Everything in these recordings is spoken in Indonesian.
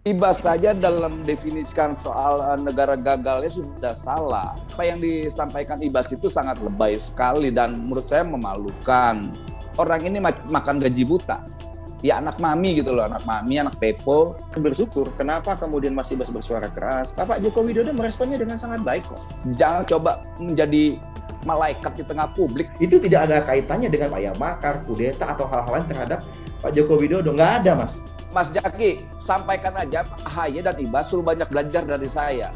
Ibas saja dalam definisikan soal negara gagalnya sudah salah. Apa yang disampaikan Ibas itu sangat lebay sekali dan menurut saya memalukan. Orang ini makan gaji buta. Ya anak mami gitu loh, anak mami, anak pepo. Bersyukur, kenapa kemudian masih bersuara keras? Pak Joko Widodo meresponnya dengan sangat baik kok. Jangan coba menjadi malaikat di tengah publik. Itu tidak ada kaitannya dengan Pak makar, kudeta, atau hal-hal lain terhadap Pak Joko Widodo. Nggak ada, Mas. Mas Jaki, sampaikan aja AHY dan Ibas suruh banyak belajar dari saya.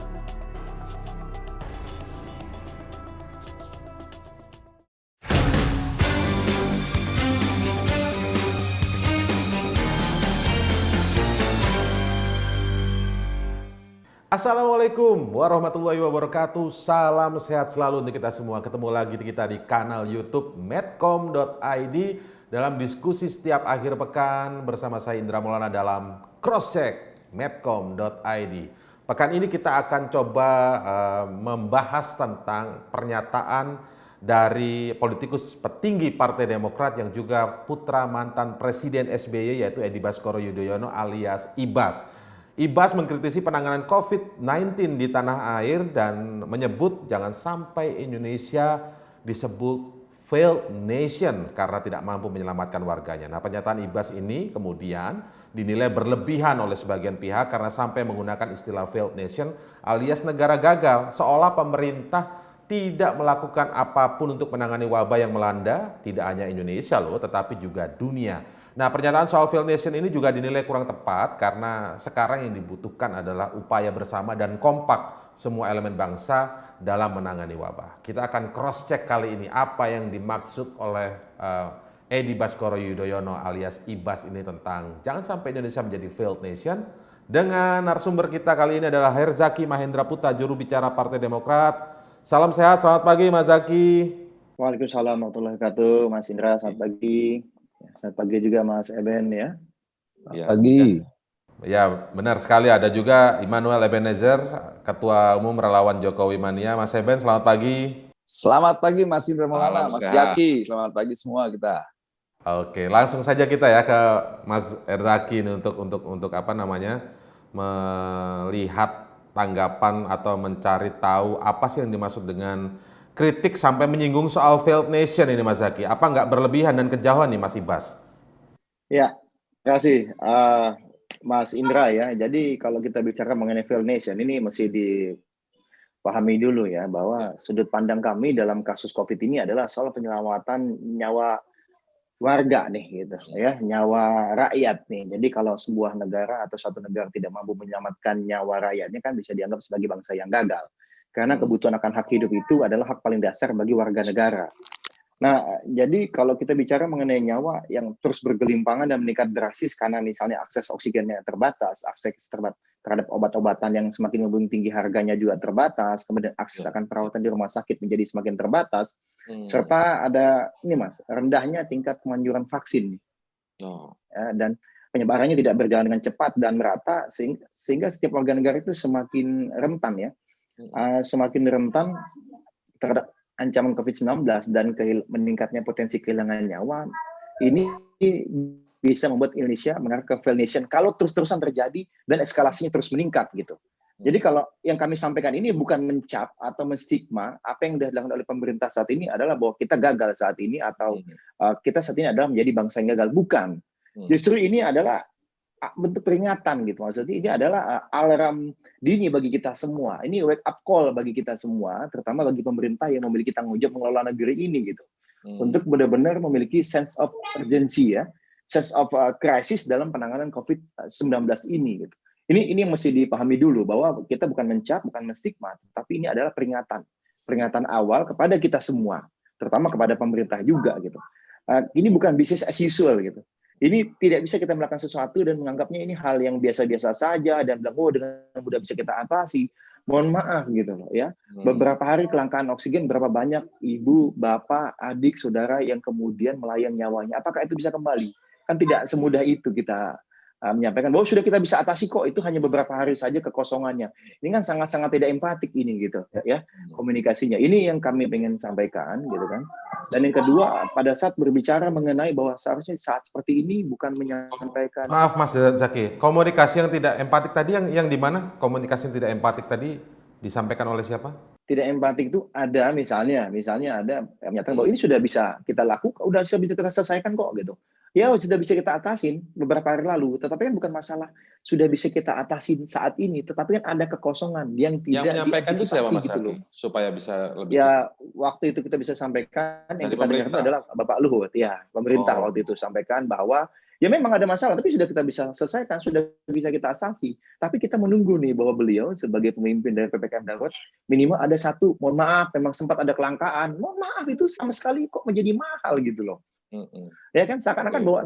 Assalamualaikum warahmatullahi wabarakatuh. Salam sehat selalu untuk kita semua. Ketemu lagi kita di kanal YouTube medcom.id dalam diskusi setiap akhir pekan bersama saya Indra Maulana dalam Crosscheck medcom.id. Pekan ini kita akan coba membahas tentang pernyataan dari politikus petinggi Partai Demokrat yang juga putra mantan Presiden SBY yaitu Edi Baskoro Yudhoyono alias Ibas. Ibas mengkritisi penanganan COVID-19 di tanah air dan menyebut jangan sampai Indonesia disebut failed nation karena tidak mampu menyelamatkan warganya. Nah, pernyataan Ibas ini kemudian dinilai berlebihan oleh sebagian pihak karena sampai menggunakan istilah failed nation alias negara gagal, seolah pemerintah tidak melakukan apapun untuk menangani wabah yang melanda tidak hanya Indonesia loh, tetapi juga dunia. Nah, pernyataan soal failed nation ini juga dinilai kurang tepat karena sekarang yang dibutuhkan adalah upaya bersama dan kompak semua elemen bangsa dalam menangani wabah. Kita akan cross-check kali ini apa yang dimaksud oleh Edi Baskoro Yudhoyono alias Ibas ini tentang jangan sampai Indonesia menjadi failed nation. Dengan narasumber kita kali ini adalah Herzaki Mahendra Putra, juru bicara Partai Demokrat. Salam sehat, selamat pagi Mas Zaki. Waalaikumsalam warahmatullahi wabarakatuh, Mas Indra, selamat pagi. Selamat pagi juga Mas Eben ya. Pagi. Ya benar sekali, ada juga Immanuel Ebenezer, Ketua Umum Relawan Jokowi Mania. Mas Eben, selamat pagi. Selamat pagi Mas Indra Maulana, Mas Jaki. Selamat pagi semua kita. Oke, langsung saja kita ya ke Mas Herzaki ini untuk apa namanya melihat tanggapan atau mencari tahu apa sih yang dimaksud dengan kritik sampai menyinggung soal failed nation ini Mas Zaki. Apa nggak berlebihan dan kejauhan nih Mas Ibas? Ya, terima kasih Mas Indra ya. Jadi kalau kita bicara mengenai failed nation ini mesti dipahami dulu ya bahwa sudut pandang kami dalam kasus COVID ini adalah soal penyelamatan nyawa warga nih gitu ya, nyawa rakyat nih. Jadi kalau sebuah negara atau suatu negara tidak mampu menyelamatkan nyawa rakyatnya kan bisa dianggap sebagai bangsa yang gagal. Karena kebutuhan akan hak hidup itu adalah hak paling dasar bagi warga negara. Nah, jadi kalau kita bicara mengenai nyawa yang terus bergelimpangan dan meningkat drastis karena misalnya akses oksigennya terbatas, akses terhadap obat-obatan yang semakin membumbung tinggi harganya juga terbatas, kemudian akses akan perawatan di rumah sakit menjadi semakin terbatas, serta ada ini Mas, rendahnya tingkat kemanjuran vaksin. Ya, dan penyebarannya tidak berjalan dengan cepat dan merata sehingga setiap warga negara itu semakin rentan ya. Semakin rentan terhadap ancaman COVID-19 dan meningkatnya potensi kehilangan nyawa, ini bisa membuat Indonesia mengarah ke failed nation kalau terus-terusan terjadi dan eskalasinya terus meningkat gitu. Jadi kalau yang kami sampaikan ini bukan mencap atau menstigma, apa yang dilakukan oleh pemerintah saat ini adalah bahwa kita gagal saat ini atau kita saat ini adalah menjadi bangsa yang gagal. Bukan. Justru ini adalah bentuk peringatan gitu. Maksudnya ini adalah alarm dini bagi kita semua. Ini wake up call bagi kita semua, terutama bagi pemerintah yang memiliki tanggung jawab mengelola negeri ini gitu. Untuk benar-benar memiliki sense of urgency ya, sense of crisis dalam penanganan COVID-19 ini gitu. Ini yang mesti dipahami dulu bahwa kita bukan mencap, bukan menstigma, tapi ini adalah peringatan awal kepada kita semua, terutama kepada pemerintah juga gitu. Ini bukan business as usual gitu. Ini tidak bisa kita melakukan sesuatu dan menganggapnya ini hal yang biasa-biasa saja dan bilang, oh dengan mudah bisa kita atasi. Mohon maaf gitu loh ya. Beberapa hari kelangkaan oksigen, berapa banyak ibu, bapak, adik, saudara yang kemudian melayang nyawanya. Apakah itu bisa kembali? Kan tidak semudah itu kita menyampaikan bahwa sudah kita bisa atasi kok, itu hanya beberapa hari saja kekosongannya. Ini kan sangat-sangat tidak empatik ini gitu ya komunikasinya. Ini yang kami pengen sampaikan gitu kan. Dan yang kedua, pada saat berbicara mengenai bahwa seharusnya saat seperti ini bukan menyampaikan. Maaf Mas Zaki, komunikasi yang tidak empatik tadi yang di mana? Komunikasi yang tidak empatik tadi disampaikan oleh siapa? Tidak empatik itu ada misalnya ada yang menyatakan bahwa ini sudah bisa kita lakukan, sudah bisa kita selesaikan kok gitu. Ya sudah bisa kita atasin beberapa hari lalu, tetapi kan bukan masalah sudah bisa kita atasin saat ini, tetapi kan ada kekosongan yang tidak menyampaikan itu siapa Mas gitu loh. Supaya bisa lebih Ya waktu itu kita bisa sampaikan yang kita dengar itu adalah Bapak Luhut ya, pemerintah waktu itu sampaikan bahwa ya memang ada masalah, tapi sudah kita bisa selesaikan, sudah bisa kita atasi. Tapi kita menunggu nih bahwa beliau sebagai pemimpin dari PPKM darurat minimal ada satu, mohon maaf, memang sempat ada kelangkaan. Mohon maaf itu sama sekali kok menjadi mahal gitu loh. Ya kan seakan-akan bahwa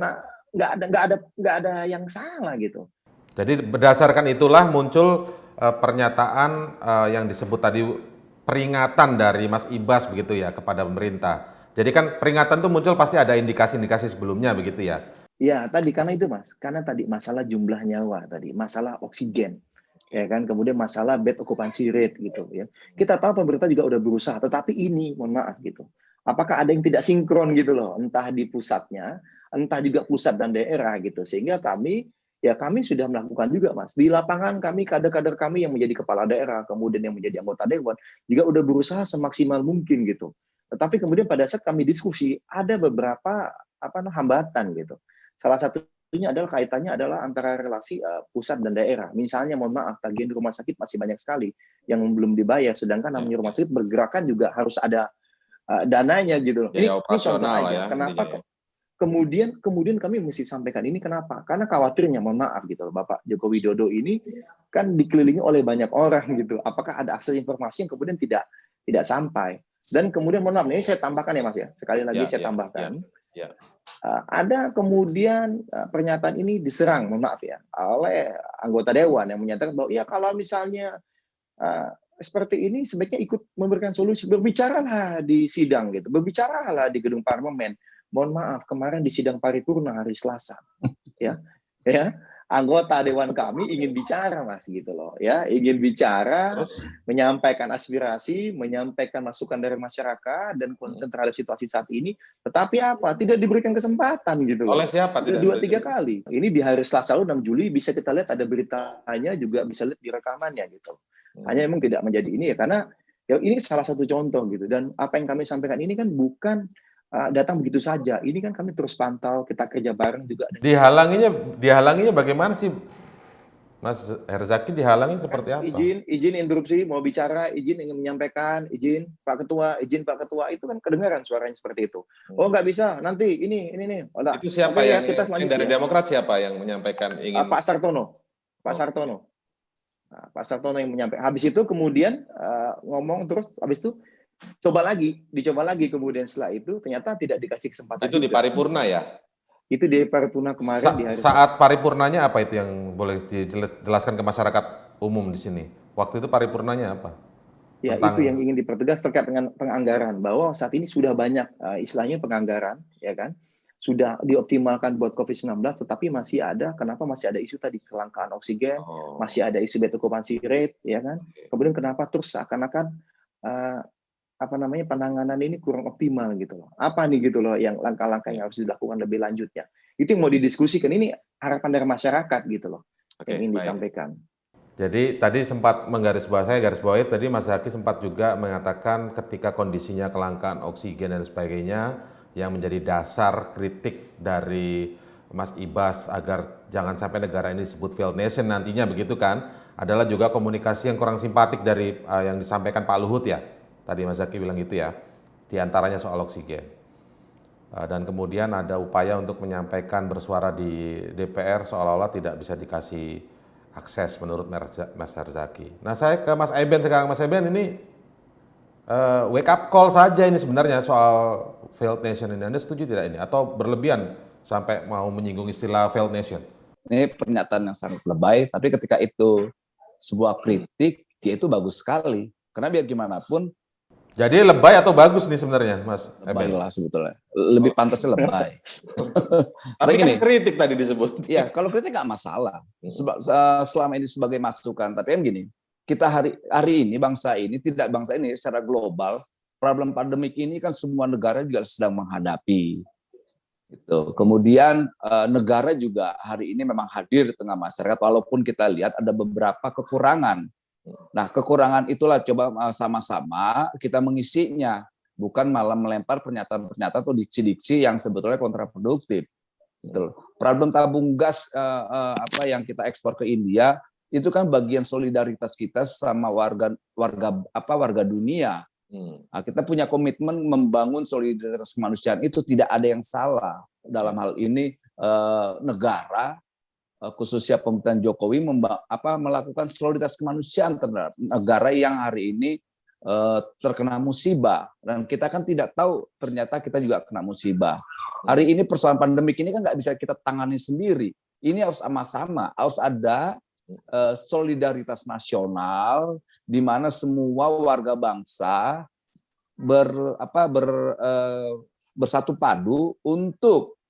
nggak ada yang salah gitu. Jadi berdasarkan itulah muncul pernyataan yang disebut tadi peringatan dari Mas Ibas begitu ya kepada pemerintah. Jadi kan peringatan itu muncul pasti ada indikasi-indikasi sebelumnya begitu ya. Ya, tadi karena itu Mas, karena tadi masalah jumlah nyawa tadi, masalah oksigen, ya kan, kemudian masalah bed occupancy rate gitu ya. Kita tahu pemerintah juga udah berusaha, tetapi ini, mohon maaf gitu, apakah ada yang tidak sinkron gitu loh, entah di pusatnya, entah juga pusat dan daerah gitu, sehingga kami sudah melakukan juga Mas, di lapangan kami, kader-kader kami yang menjadi kepala daerah, kemudian yang menjadi anggota dewan, juga udah berusaha semaksimal mungkin gitu. Tetapi kemudian pada saat kami diskusi, ada beberapa hambatan gitu. Salah satunya adalah kaitannya adalah antara relasi pusat dan daerah. Misalnya, mohon maaf, tagihan rumah sakit masih banyak sekali yang belum dibayar, sedangkan namanya rumah sakit bergerakan juga harus ada dananya gitu loh. Ini contoh aja. Ya, kenapa kemudian kami mesti sampaikan ini kenapa? Karena khawatirnya, mohon maaf gitu loh, Bapak Joko Widodo ini kan dikelilingi oleh banyak orang gitu. Apakah ada akses informasi yang kemudian tidak sampai? Dan kemudian mohon maaf, ini saya tambahkan ya Mas ya. Sekali lagi saya tambahkan. Ada kemudian pernyataan ini diserang, mohon maaf ya, oleh anggota dewan yang menyatakan bahwa ya kalau misalnya seperti ini sebaiknya ikut memberikan solusi, berbicaralah di sidang gitu, berbicaralah di gedung parlemen. Mohon maaf, kemarin di sidang paripurna hari Selasa, ya, anggota dewan kami ingin bicara Mas gitu loh, ya, ingin bicara, menyampaikan aspirasi, menyampaikan masukan dari masyarakat dan konsen terhadap situasi saat ini, tetapi apa? Tidak diberikan kesempatan gitu loh. Oleh siapa? 2-3 kali. Ini di hari Selasa 6 Juli bisa kita lihat ada beritanya juga, bisa lihat di rekamannya gitu. Hanya memang tidak menjadi ini ya karena ya ini salah satu contoh gitu, dan apa yang kami sampaikan ini kan bukan datang begitu saja. Ini kan kami terus pantau, kita kerja bareng juga. Dihalanginya bagaimana sih, Mas Herzaki? Dihalangi seperti apa? Izin interupsi, mau bicara, izin ingin menyampaikan, izin Pak Ketua, itu kan kedengaran suaranya seperti itu. Oh nggak bisa, nanti ini. Itu siapa yang dari Demokrat siapa yang menyampaikan ingin? Pak Sartono. Nah, Pak Sartono yang menyampaikan. Habis itu kemudian ngomong terus, habis itu dicoba lagi kemudian setelah itu ternyata tidak dikasih kesempatan. Itu juga di paripurna ya? Itu di paripurna kemarin di hari saat paripurnanya apa itu yang boleh dijelaskan ke masyarakat umum di sini? Waktu itu paripurnanya apa? Ya, itu yang ingin dipertegas terkait dengan penganggaran, bahwa saat ini sudah banyak istilahnya penganggaran, ya kan? Sudah dioptimalkan buat COVID-19, tetapi masih ada isu tadi kelangkaan oksigen, masih ada isu bed occupancy rate, ya kan? Kemudian kenapa terus seakan-akan penanganan ini kurang optimal gitu loh. Apa nih gitu loh yang langkah-langkah yang harus dilakukan lebih lanjutnya. Itu yang mau didiskusikan, ini harapan dari masyarakat gitu loh. Yang ingin disampaikan. Jadi tadi sempat garis bawahi tadi Mas Zaki sempat juga mengatakan ketika kondisinya kelangkaan oksigen dan sebagainya yang menjadi dasar kritik dari Mas Ibas agar jangan sampai negara ini disebut failed nation nantinya begitu kan, adalah juga komunikasi yang kurang simpatik dari yang disampaikan Pak Luhut ya. Tadi Mas Zaki bilang gitu ya, diantaranya soal oksigen. Dan kemudian ada upaya untuk menyampaikan bersuara di DPR seolah-olah tidak bisa dikasih akses menurut Mas Herzaki. Nah saya ke Mas Eben sekarang. Mas Eben ini wake up call saja ini sebenarnya soal failed nation ini. Anda setuju tidak ini? Atau berlebihan sampai mau menyinggung istilah failed nation? Ini pernyataan yang sangat lebay, tapi ketika itu sebuah kritik, ya itu bagus sekali. Karena biar gimana pun, Jadi lebay atau bagus nih sebenarnya, Mas Lebay Eben? lah sebetulnya. Lebih pantasnya lebay. Tapi kan Begini, kritik tadi disebut. ya kalau kritik nggak masalah. Selama ini sebagai masukan. Tapi kan gini, kita hari ini bangsa ini secara global, problem pandemik ini kan semua negara juga sedang menghadapi. Gitu. Kemudian negara juga hari ini memang hadir di tengah masyarakat, walaupun kita lihat ada beberapa kekurangan. Nah, kekurangan itulah coba sama-sama kita mengisinya, bukan malah melempar pernyataan-pernyataan atau diksi-diksi yang sebetulnya kontraproduktif. Gitu. Problem tabung gas yang kita ekspor ke India itu kan bagian solidaritas kita sama warga dunia. Nah, kita punya komitmen membangun solidaritas kemanusiaan, itu tidak ada yang salah. Dalam hal ini negara, khususnya pemerintahan Jokowi melakukan solidaritas kemanusiaan terhadap negara yang hari ini terkena musibah. Dan kita kan tidak tahu ternyata kita juga kena musibah. Hari ini persoalan pandemik ini kan nggak bisa kita tangani sendiri. Ini harus sama-sama, harus ada solidaritas nasional di mana semua warga bangsa bersatu padu untuk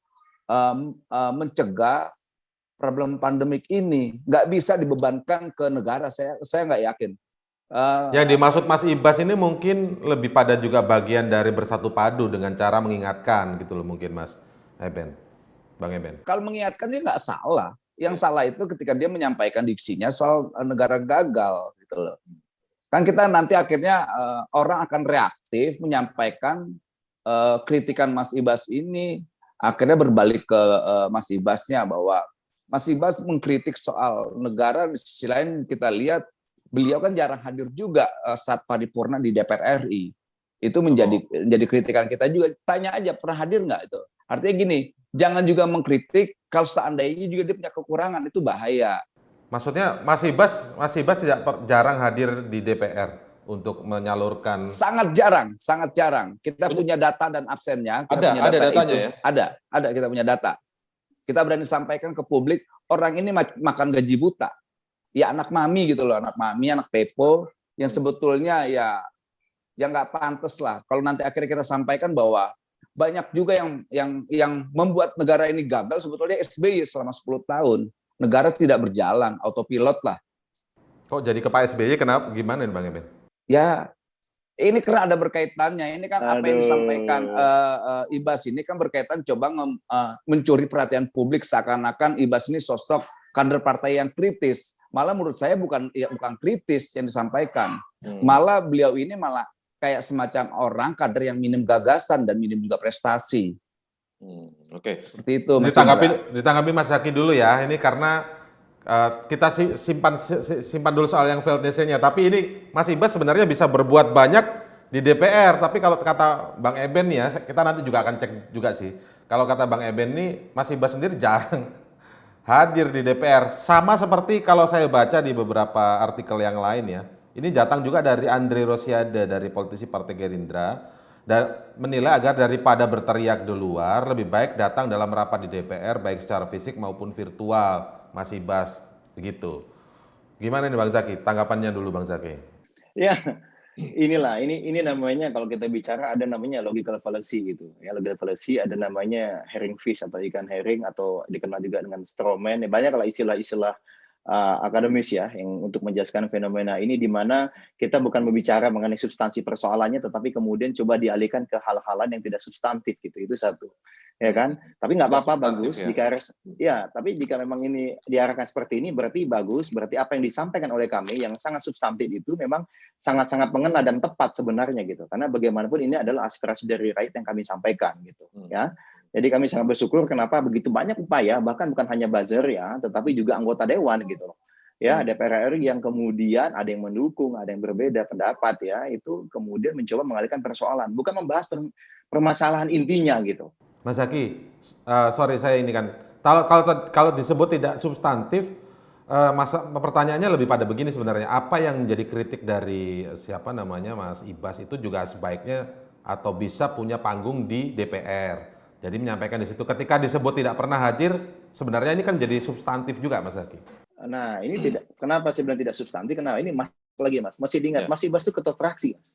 mencegah problem pandemik ini. Nggak bisa dibebankan ke negara. Saya nggak yakin. Yang dimaksud Mas Ibas ini mungkin lebih pada juga bagian dari bersatu padu dengan cara mengingatkan gitu loh mungkin Mas Eben, Bang Eben. Kalau mengingatkan dia nggak salah. Yang salah itu ketika dia menyampaikan diksinya soal negara gagal gitu loh. Kan kita nanti akhirnya orang akan reaktif menyampaikan kritikan Mas Ibas ini, akhirnya berbalik ke Mas Ibasnya bahwa Mas Ibas mengkritik soal negara. Di sisi lain kita lihat beliau kan jarang hadir juga saat paripurna di DPR RI. Itu menjadi kritikan kita juga. Tanya aja pernah hadir nggak itu? Artinya gini, jangan juga mengkritik kalau seandainya juga dia punya kekurangan, itu bahaya. Maksudnya Mas Ibas jarang hadir di DPR untuk menyalurkan. Sangat jarang. Kita punya data dan absennya. Ada datanya ya? Ada kita punya data. Kita berani sampaikan ke publik, orang ini makan gaji buta. Ya anak mami gitu loh, anak mami, anak pepo, yang sebetulnya ya nggak pantas lah. Kalau nanti akhirnya kita sampaikan bahwa banyak juga yang membuat negara ini gagal sebetulnya SBY selama 10 tahun. Negara tidak berjalan, autopilot lah. Kok jadi ke Pak SBY, kenapa? Gimana nih Bang Eben? Ya, ini karena ada berkaitannya. Ini kan apa yang disampaikan Ibas ini kan berkaitan coba mencuri perhatian publik seakan-akan Ibas ini sosok kader partai yang kritis. Malah menurut saya bukan kritis yang disampaikan. Malah beliau ini malah kayak semacam orang kader yang minim gagasan dan minim juga prestasi. Oke. Seperti itu. Ditanggapi Mas Zaki dulu ya. Ini karena kita simpan dulu soal yang Feldnese-nya. Tapi ini Mas Ibas sebenarnya bisa berbuat banyak di DPR. Tapi kalau kata Bang Eben ya, kita nanti juga akan cek juga sih. Kalau kata Bang Eben ini, Mas Ibas sendiri jarang hadir di DPR. Sama seperti kalau saya baca di beberapa artikel yang lain ya. Ini datang juga dari Andre Rosiade, dari politisi Partai Gerindra, dan menilai agar daripada berteriak di luar, lebih baik datang dalam rapat di DPR, baik secara fisik maupun virtual, Mas Ibas, begitu. Gimana nih Bang Zaki? Tanggapannya dulu Bang Zaki. Ya, ini namanya kalau kita bicara ada namanya logical fallacy gitu. Ya, logical fallacy ada namanya herring fish atau ikan herring atau dikenal juga dengan straw man. Ya, banyak lah istilah-istilah akademis ya yang untuk menjelaskan fenomena ini di mana kita bukan berbicara mengenai substansi persoalannya tetapi kemudian coba dialihkan ke hal-hal yang tidak substantif gitu. Itu satu. Ya kan? Tapi nggak apa-apa, bagus tapi jika memang ini diarahkan seperti ini berarti bagus, berarti apa yang disampaikan oleh kami yang sangat substantif itu memang sangat-sangat mengena dan tepat sebenarnya gitu. Karena bagaimanapun ini adalah aspirasi dari rakyat yang kami sampaikan gitu, ya. Jadi kami sangat bersyukur kenapa begitu banyak upaya, bahkan bukan hanya buzzer ya, tetapi juga anggota dewan gitu loh. Ya, DPR RI yang kemudian ada yang mendukung, ada yang berbeda pendapat ya, itu kemudian mencoba mengalihkan persoalan, bukan membahas permasalahan intinya gitu. Mas Zaki, sorry saya ini kan, kalau disebut tidak substantif, pertanyaannya lebih pada begini sebenarnya, apa yang menjadi kritik dari Mas Ibas itu juga sebaiknya atau bisa punya panggung di DPR. Jadi menyampaikan di situ, ketika disebut tidak pernah hadir, sebenarnya ini kan jadi substantif juga Mas Zaki. Nah ini tidak, kenapa saya bilang tidak substantif, kenapa ini masih diingat, Mas Ibas itu ketua fraksi Mas.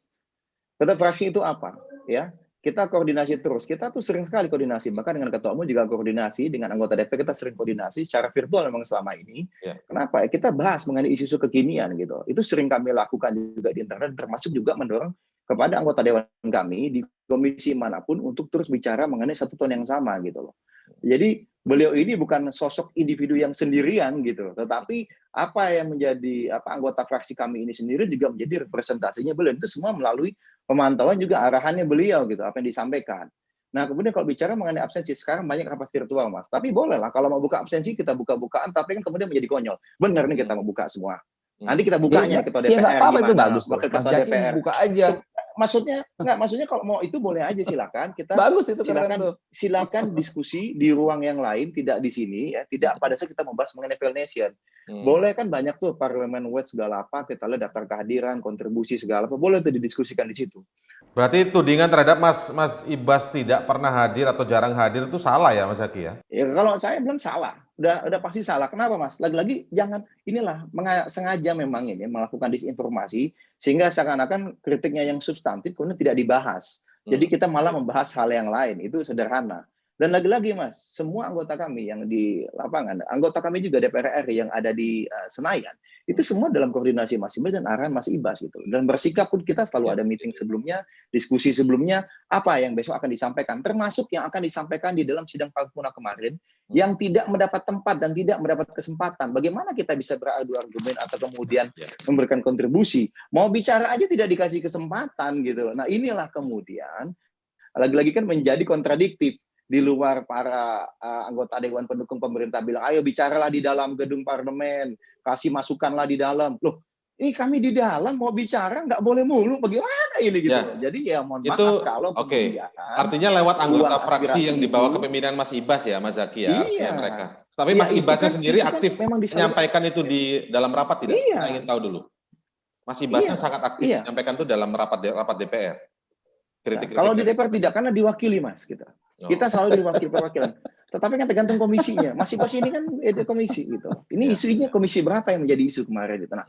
Ketua fraksi itu apa? Ya, kita koordinasi terus. Kita tuh sering sekali koordinasi, bahkan dengan ketua umum juga koordinasi, dengan anggota DPR kita sering koordinasi secara virtual memang selama ini. Ya. Kenapa? Ya, kita bahas mengenai isu-isu kekinian gitu. Itu sering kami lakukan juga di internet, termasuk juga mendorong kepada anggota dewan kami di komisi manapun untuk terus bicara mengenai satu tone yang sama gitu loh. Jadi beliau ini bukan sosok individu yang sendirian gitu, tetapi apa yang menjadi anggota fraksi kami ini sendiri juga menjadi representasinya beliau. Itu semua melalui pemantauan juga arahannya beliau gitu, apa yang disampaikan. Nah, kemudian kalau bicara mengenai absensi, sekarang banyak rapat virtual, Mas. Tapi boleh lah, kalau mau buka absensi, kita buka-bukaan, tapi kan kemudian menjadi konyol. Benar nih kita mau buka semua. Nanti kita bukanya ketua DPR, nggak apa-apa, itu gimana, bagus. wakil Mas ketua Jaki DPR. buka aja. Maksudnya kalau mau itu boleh aja, silakan. Kita Bagus itu, keren tuh. silakan diskusi di ruang yang lain, tidak di sini ya, tidak pada saat kita membahas mengenai Fail Nation. Boleh kan banyak tuh Parlemen Watch segala apa, kita lihat daftar kehadiran, kontribusi segala apa, boleh tuh didiskusikan di situ. Berarti tudingan terhadap Mas Ibas tidak pernah hadir atau jarang hadir itu salah ya Mas Zaki ya? Ya kalau saya bilang salah, udah pasti salah. Kenapa Mas? Lagi-lagi jangan inilah sengaja memang ini melakukan disinformasi sehingga seakan-akan kritiknya yang substantif kemudian tidak dibahas. Jadi kita malah membahas hal yang lain, itu sederhana. Dan lagi-lagi Mas, semua anggota kami yang di lapangan, anggota kami juga DPR RI yang ada di Senayan, itu semua dalam koordinasi Mas Ibas dan arahan Mas Ibas gitu. Dan bersikap pun kita selalu ada meeting sebelumnya, diskusi sebelumnya, apa yang besok akan disampaikan, termasuk yang akan disampaikan di dalam sidang paripurna kemarin, yang tidak mendapat tempat dan tidak mendapat kesempatan. Bagaimana kita bisa beradu argumen atau kemudian memberikan kontribusi? Mau bicara aja tidak dikasih kesempatan gitu. Nah inilah kemudian, lagi-lagi kan menjadi kontradiktif. Di luar para anggota Dewan pendukung pemerintah bilang, ayo bicaralah di dalam gedung parlemen, kasih masukanlah di dalam. Loh, ini kami di dalam mau bicara nggak boleh mulu, bagaimana ini gitu? Ya. Jadi ya mohon maaf kalau kemudian artinya lewat anggota fraksi yang dibawa kepemimpinan Mas Ibas ya, Mas Zaki ya, iya. mereka. Tapi Mas Ibasnya sendiri aktif memang menyampaikan itu di dalam rapat tidak? Iya. Saya ingin tahu dulu. Mas Ibasnya sangat aktif menyampaikan itu dalam rapat DPR. Kritik-kritik kalau di DPR tidak, karena diwakili Mas kita. Kita selalu diwakili perwakilan. Tetapi kan tergantung komisinya. Masih pas ini kan ada komisi gitu. Ini isunya komisi berapa yang menjadi isu kemarin gitu. Nah,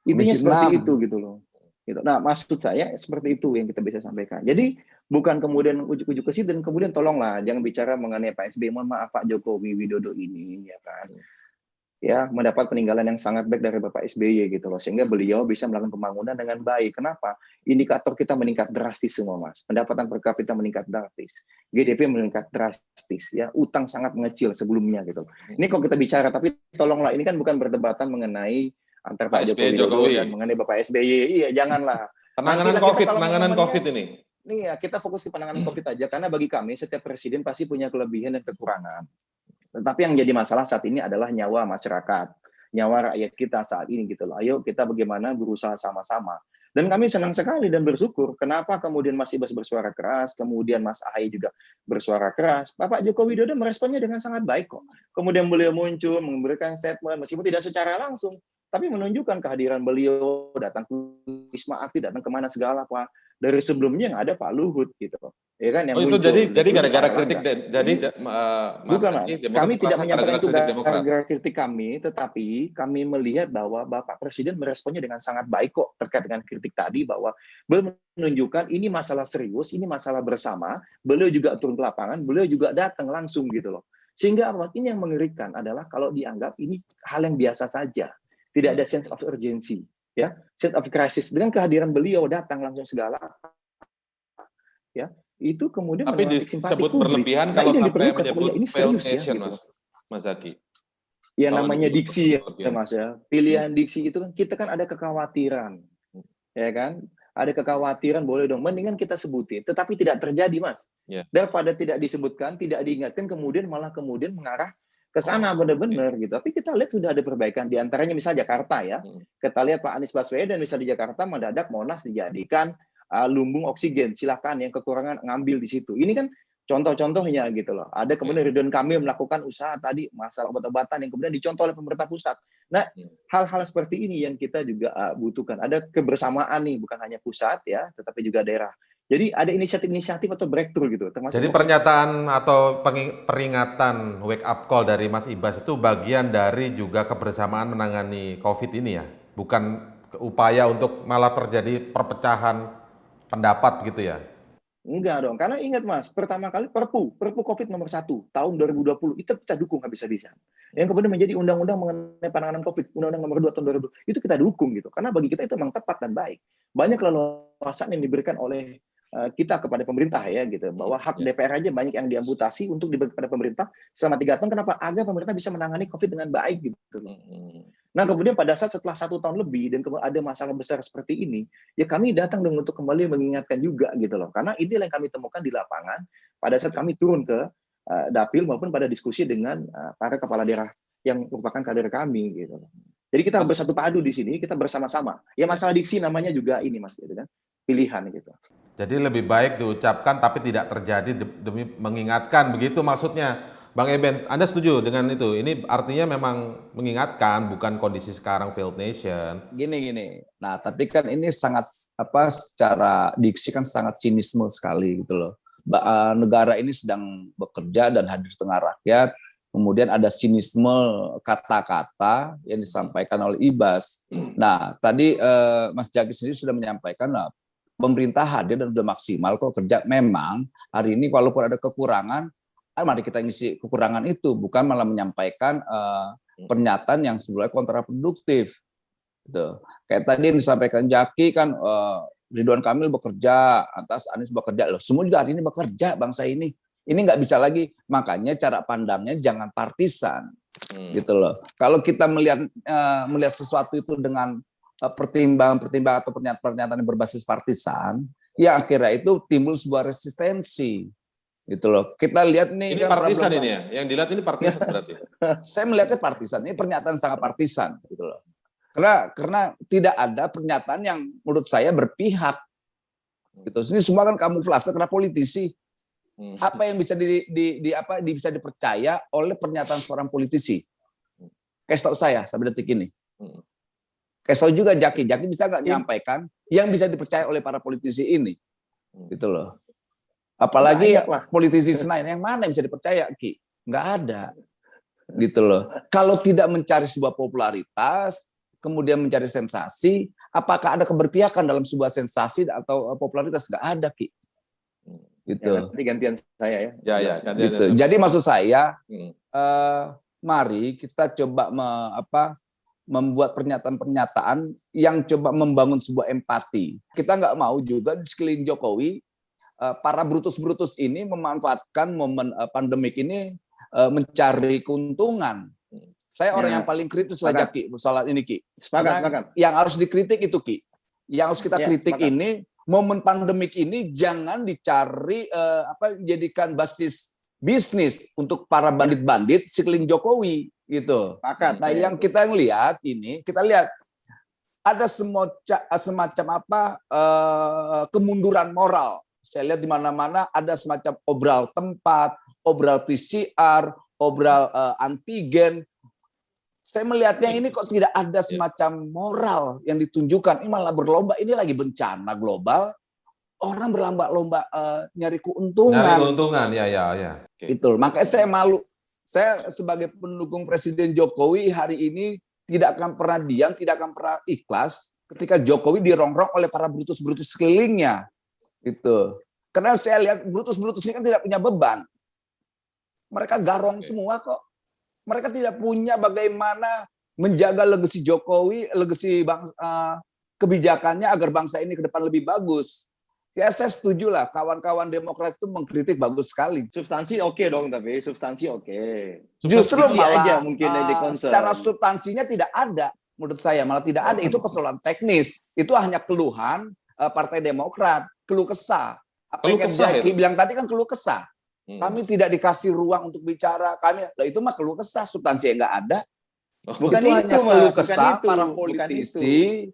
intinya seperti itu gitu loh. Gitu. Nah, maksud saya seperti itu yang kita bisa sampaikan. Jadi bukan kemudian ujuk-ujuk ke situ dan kemudian tolonglah jangan bicara mengenai Pak SBY. Mohon maaf Pak Jokowi Widodo ini ya kan. Ya, mendapat peninggalan yang sangat baik dari Bapak SBY gitu loh, sehingga beliau bisa melakukan pembangunan dengan baik. Kenapa? Indikator kita meningkat drastis semua Mas, pendapatan per kapita meningkat drastis, GDP meningkat drastis, ya, utang sangat mengecil sebelumnya gitu. Ini kalau kita bicara, tapi tolonglah ini kan bukan perdebatan mengenai antar Pak Jokowi dan mengenai Bapak SBY. Iya, janganlah. Penanganan COVID ini. Iya, kita fokus ke penanganan COVID aja, karena bagi kami setiap presiden pasti punya kelebihan dan kekurangan. Tetapi yang jadi masalah saat ini adalah nyawa masyarakat, nyawa rakyat kita saat ini gitu loh. Ayo kita bagaimana berusaha sama-sama. Dan kami senang sekali dan bersyukur kenapa kemudian Mas Ibas bersuara keras, kemudian Mas Ahaye juga bersuara keras. Bapak Joko Widodo meresponnya dengan sangat baik kok. Kemudian beliau muncul memberikan statement meskipun tidak secara langsung, tapi menunjukkan kehadiran beliau, datang ke Wisma Atlet, datang kemana segala Pak. Dari sebelumnya yang ada Pak Luhut gitu. Ya kan yang itu muncul. jadi gara-gara kritik bukan, kami tidak menyampaikan itu gara-gara kritik kami, tetapi kami melihat bahwa Bapak Presiden meresponnya dengan sangat baik kok terkait dengan kritik tadi, bahwa beliau menunjukkan ini masalah serius, ini masalah bersama, beliau juga turun ke lapangan, beliau juga datang langsung gitu loh. Sehingga ini yang mengerikan adalah kalau dianggap ini hal yang biasa saja, tidak ada sense of urgency. Ya, sense of crisis dengan kehadiran beliau datang langsung segala, ya itu kemudian tapi disebut berlebihan kalau sampai menyebut failed nation, Mas Zaki. Ya namanya diksi ya Mas ya, pilihan diksi itu kan kita kan ada kekhawatiran, ya kan, ada kekhawatiran boleh dong, mendingan kita sebutin, tetapi tidak terjadi Mas. Daripada tidak disebutkan, tidak diingatkan, kemudian malah mengarah ke sana benar-benar gitu. Tapi kita lihat sudah ada perbaikan, di antaranya misalnya Jakarta ya. Kita lihat Pak Anies Baswedan bisa di Jakarta mendadak Monas dijadikan lumbung oksigen. Silakan yang kekurangan ngambil di situ. Ini kan contoh-contohnya gitu loh. Ada kemudian Ridwan Kamil melakukan usaha tadi masalah obat-obatan yang kemudian dicontoh oleh pemerintah pusat. Nah, hal-hal seperti ini yang kita juga butuhkan. Ada kebersamaan nih, bukan hanya pusat ya, tetapi juga daerah. Jadi ada inisiatif-inisiatif atau breakthrough gitu. Jadi pernyataan atau peringatan wake up call dari Mas Ibas itu bagian dari juga kebersamaan menangani COVID ini ya? Bukan upaya untuk malah terjadi perpecahan pendapat gitu ya? Enggak dong, karena ingat Mas, pertama kali Perpu COVID nomor 1 tahun 2020 itu kita dukung habis-habisan. Yang kemudian menjadi undang-undang mengenai penanganan COVID, undang-undang nomor 2 tahun 2020 itu kita dukung gitu. Karena bagi kita itu memang tepat dan baik. Banyak leluasan yang diberikan oleh kita kepada pemerintah ya gitu, bahwa hak DPR aja banyak yang diamputasi untuk diberikan kepada pemerintah selama 3 tahun. Kenapa? Agar pemerintah bisa menangani COVID dengan baik gitu. Nah kemudian pada saat setelah 1 tahun lebih dan kemudian ada masalah besar seperti ini, ya kami datang dong untuk kembali mengingatkan juga gitu loh. Karena inilah yang kami temukan di lapangan pada saat kami turun ke dapil maupun pada diskusi dengan para kepala daerah yang merupakan kader kami gitu loh. Jadi kita bersatu padu di sini, kita bersama-sama. Ya masalah diksi namanya juga ini Mas, gitu kan, pilihan gitu. Jadi lebih baik diucapkan tapi tidak terjadi demi mengingatkan, begitu maksudnya. Bang Eben, Anda setuju dengan itu? Ini artinya memang mengingatkan, bukan kondisi sekarang failed nation. Gini. Nah, tapi kan ini sangat secara diksi kan sangat sinisme sekali gitu loh. Negara ini sedang bekerja dan hadir di tengah rakyat. Kemudian ada sinisme kata-kata yang disampaikan oleh Ibas. Nah, tadi Mas Jaki sendiri sudah menyampaikan, nah, pemerintah hadir dan sudah maksimal kok kerja. Memang hari ini walaupun ada kekurangan, mari kita ngisi kekurangan itu, bukan malah menyampaikan pernyataan yang sebenarnya kontraproduktif. Gitu. Kayak tadi yang disampaikan Jaki kan, Ridwan Kamil bekerja, atas Anies bekerja, loh semua juga hari ini bekerja bangsa ini. Ini nggak bisa lagi, makanya cara pandangnya jangan partisan, gitu loh. Kalau kita melihat sesuatu itu dengan pertimbangan atau pernyataan yang berbasis partisan, ya akhirnya itu timbul sebuah resistensi. Gitu loh. Kita lihat nih ini kan partisan ini ya. Yang dilihat ini partisan berarti. Saya melihatnya partisan. Ini pernyataan sangat partisan gitu loh. Karena tidak ada pernyataan yang menurut saya berpihak. Gitu. Ini semua kan kamuflase karena politisi. Apa yang bisa bisa dipercaya oleh pernyataan seorang politisi? Kayak tahu saya sampai detik ini. Kayak tahu juga Jaki bisa nggak menyampaikan yang bisa dipercaya oleh para politisi ini? Gitu loh. Apalagi politisi Senayan, yang mana yang bisa dipercaya, Ki? Nggak ada. Gitu loh. Kalau tidak mencari sebuah popularitas, kemudian mencari sensasi, apakah ada keberpihakan dalam sebuah sensasi atau popularitas? Nggak ada, Ki. Gitu. Ya, nanti gantian saya ya. Ya, gantian. Gitu. Jadi maksud saya, mari kita coba membuat pernyataan-pernyataan yang coba membangun sebuah empati. Kita nggak mau juga di sekeliling Jokowi, para brutus-brutus ini memanfaatkan momen pandemik ini mencari keuntungan. Saya orang yang paling kritis saja, Ki, soal ini, Ki. Sepakat. Yang harus dikritik itu, Ki. Yang harus kita kritik ini, momen pandemik ini jangan dicari jadikan basis bisnis untuk para bandit-bandit sekeliling Jokowi, gitu. Nah, yang kita lihat ini, kita lihat ada semacam kemunduran moral. Saya lihat di mana-mana ada semacam obral tempat, obral PCR, obral antigen. Saya melihatnya ini kok tidak ada semacam moral yang ditunjukkan. Ini malah berlomba, ini lagi bencana global. Orang berlomba-lomba nyari keuntungan. Nyari keuntungan, ya. Itu. Makanya saya malu. Saya sebagai pendukung Presiden Jokowi hari ini tidak akan pernah diam, tidak akan pernah ikhlas ketika Jokowi dirongrong oleh para brutus-brutus sekelilingnya. Itu. Karena saya lihat brutus-brutus ini kan tidak punya beban. Mereka garong semua kok. Mereka tidak punya bagaimana menjaga legasi Jokowi, legasi kebijakannya agar bangsa ini ke depan lebih bagus. Ya saya setuju lah, kawan-kawan Demokrat itu mengkritik bagus sekali. Substansi oke dong, tapi substansi oke. Justru malah aja mungkin secara substansinya tidak ada, menurut saya malah tidak ada. Itu persoalan teknis. Itu hanya keluhan Partai Demokrat, keluh kesah. Apa yang Jaki bilang tadi kan keluh kesah. Kami tidak dikasih ruang untuk bicara. Itu mah keluh kesah, substansi yang nggak ada. Bukan itu hanya keluh kesah para bukan politisi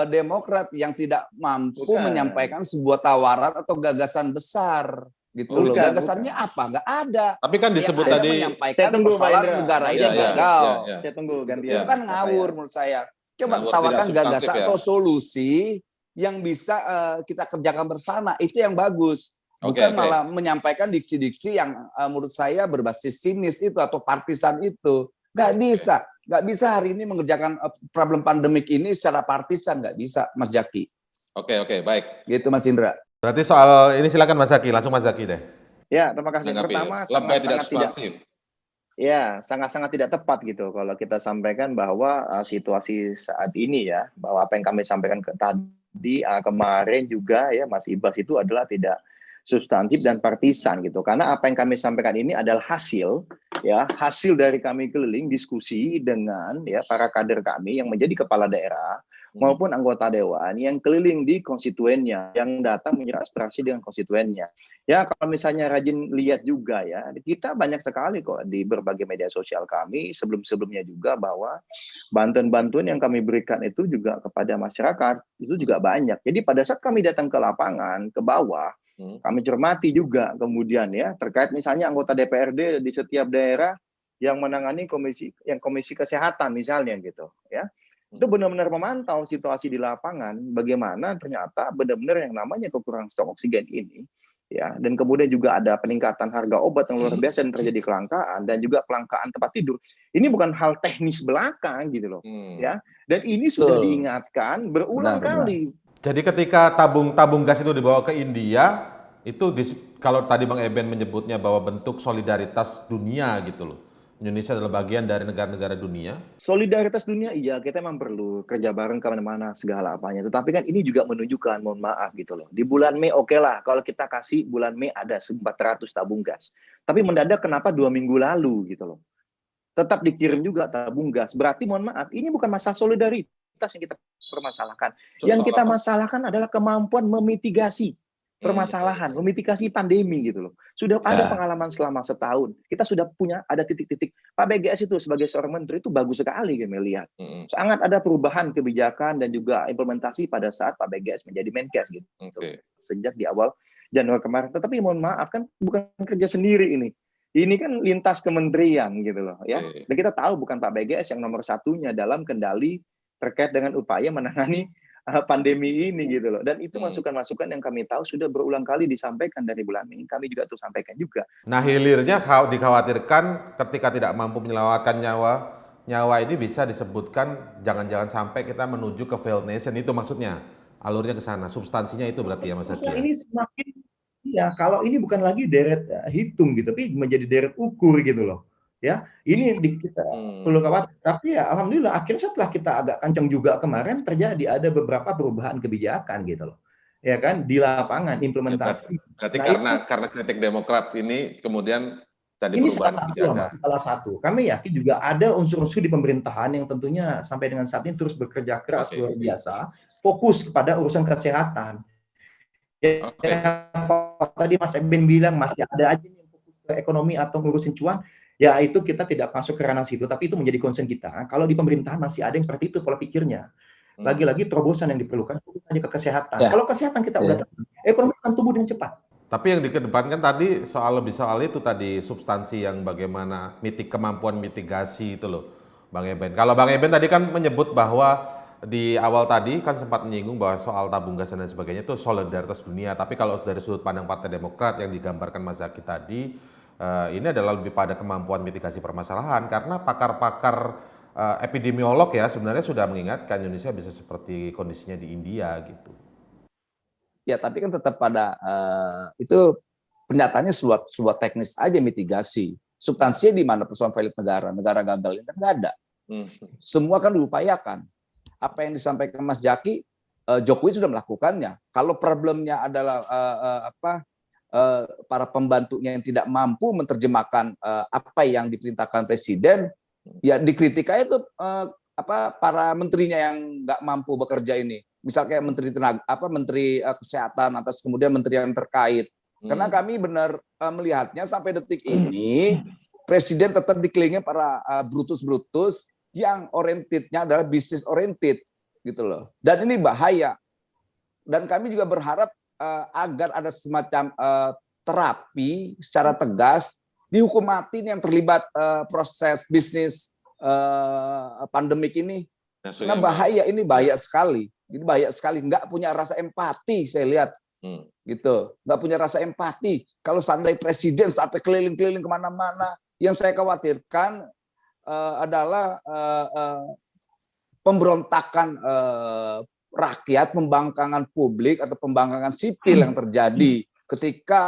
Demokrat yang tidak mampu menyampaikan sebuah tawaran atau gagasan besar. Gitu loh. Gagasannya apa? Nggak ada. Tapi kan disebut tadi menyampaikan persoalan negara ini gagal. Saya tunggu gantian. Itu kan ngawur menurut saya. Coba tawarkan gagasan atau solusi yang bisa kita kerjakan bersama. Itu yang bagus. Bukan malah menyampaikan diksi-diksi yang menurut saya berbasis sinis itu atau partisan itu. Nggak bisa. Nggak bisa hari ini mengerjakan problem pandemik ini secara partisan. Nggak bisa, Mas Jaki. Oke, baik. Gitu Mas Indra. Berarti soal ini silakan Mas Zaki, langsung Mas Zaki deh. Ya, terima kasih. Menanggapi Pertama, lebay tidak sangat-sangat tidak substantif. ya, sangat-sangat tidak tepat gitu kalau kita sampaikan bahwa situasi saat ini ya, bahwa apa yang kami sampaikan tadi kemarin juga ya Mas Ibas itu adalah tidak substantif dan partisan gitu. Karena apa yang kami sampaikan ini adalah hasil dari kami keliling diskusi dengan ya para kader kami yang menjadi kepala daerah maupun anggota dewan yang keliling di konstituennya, yang datang menyerap aspirasi dengan konstituennya. Ya, kalau misalnya rajin lihat juga ya, kita banyak sekali kok di berbagai media sosial kami sebelum-sebelumnya juga bahwa bantuan-bantuan yang kami berikan itu juga kepada masyarakat itu juga banyak. Jadi pada saat kami datang ke lapangan, ke bawah, kami cermati juga kemudian ya terkait misalnya anggota DPRD di setiap daerah yang menangani komisi kesehatan misalnya gitu ya. Itu benar-benar memantau situasi di lapangan bagaimana ternyata benar-benar yang namanya kekurangan stok oksigen ini ya, dan kemudian juga ada peningkatan harga obat yang luar biasa dan terjadi kelangkaan dan juga kelangkaan tempat tidur. Ini bukan hal teknis belaka gitu loh ya, dan ini sudah diingatkan berulang kali. Jadi ketika tabung gas itu dibawa ke India, itu kalau tadi Bang Eben menyebutnya bahwa bentuk solidaritas dunia gitu loh. Indonesia adalah bagian dari negara-negara dunia. Solidaritas dunia, iya kita memang perlu kerja bareng kemana-mana segala apanya. Tetapi kan ini juga menunjukkan, mohon maaf gitu loh. Di bulan Mei oke lah, kalau kita kasih bulan Mei ada 400 tabung gas. Tapi mendadak kenapa 2 minggu lalu gitu loh. Tetap dikirim juga tabung gas. Berarti mohon maaf, ini bukan masalah solidaritas yang kita permasalahkan. Yang kita masalahkan adalah kemampuan memitigasi permasalahan, memitigasi pandemi gitu loh. Sudah ada pengalaman selama setahun. Kita sudah punya ada titik-titik. Pak BGS itu sebagai seorang menteri itu bagus sekali kami lihat. Sangat ada perubahan kebijakan dan juga implementasi pada saat Pak BGS menjadi Menkes gitu. Sejak di awal Januari kemarin. Tetapi mohon maaf kan bukan kerja sendiri ini. Ini kan lintas kementerian gitu loh ya. Dan kita tahu bukan Pak BGS yang nomor satunya dalam kendali terkait dengan upaya menangani pandemi ini gitu loh. Dan itu masukan-masukan yang kami tahu sudah berulang kali disampaikan dari bulan Mei. Kami juga tuh sampaikan juga. Nah, hilirnya dikhawatirkan ketika tidak mampu menyelamatkan nyawa ini bisa disebutkan jangan-jangan sampai kita menuju ke failed nation, itu maksudnya. Alurnya ke sana, substansinya itu berarti ya Mas Zaki. Ini semakin kalau ini bukan lagi deret hitung gitu, tapi menjadi deret ukur gitu loh. Ya, ini kita perlu khawatir. Tapi ya alhamdulillah akhirnya setelah kita agak kencang juga kemarin terjadi ada beberapa perubahan kebijakan gitu loh. Ya kan di lapangan implementasi. Berarti karena kritik Demokrat ini kemudian tadi ini salah satu. Kami yakin juga ada unsur-unsur di pemerintahan yang tentunya sampai dengan saat ini terus bekerja keras luar biasa, fokus kepada urusan kesehatan. Tadi Mas Eben bilang masih ada aja yang fokus ke ekonomi atau ngurusin cuan. Ya itu kita tidak masuk ke ranah situ, tapi itu menjadi concern kita. Kalau di pemerintahan masih ada yang seperti itu pola pikirnya. Lagi-lagi terobosan yang diperlukan fokus saja ke kesehatan. Kalau kesehatan kita udah ekonomi akan tumbuh dengan cepat. Tapi yang dikedepankan tadi soal itu tadi substansi yang bagaimana kemampuan mitigasi itu loh, Bang Eben. Kalau Bang Eben tadi kan menyebut bahwa di awal tadi kan sempat menyinggung bahwa soal tabung gas dan sebagainya itu solidaritas dunia. Tapi kalau dari sudut pandang Partai Demokrat yang digambarkan Mas Zaki tadi, ini adalah lebih pada kemampuan mitigasi permasalahan karena pakar-pakar epidemiolog ya sebenarnya sudah mengingatkan Indonesia bisa seperti kondisinya di India gitu. Ya tapi kan tetap pada itu pernyataannya sebuah teknis aja mitigasi. Substansinya di mana persoalan valid negara gagal itu nggak ada. Semua kan diupayakan. Apa yang disampaikan Mas Zaki, Jokowi sudah melakukannya. Kalau problemnya adalah para pembantunya yang tidak mampu menerjemahkan apa yang diperintahkan presiden, ya dikritik aja tuh para menterinya yang nggak mampu bekerja ini. Misal kayak menteri kesehatan atas kemudian menteri yang terkait. Karena kami benar melihatnya sampai detik ini presiden tetap dikelilingi para brutus-brutus yang orientednya adalah bisnis oriented gitu loh. Dan ini bahaya. Dan kami juga berharap agar ada semacam terapi secara tegas dihukum mati yang terlibat proses bisnis pandemik ini. Karena bahaya, ini bahaya sekali. Ini bahaya sekali, nggak punya rasa empati saya lihat. Gitu, nggak punya rasa empati. Kalau seandainya presiden sampai keliling-keliling kemana-mana, yang saya khawatirkan adalah pemberontakan rakyat, pembangkangan publik atau pembangkangan sipil yang terjadi ketika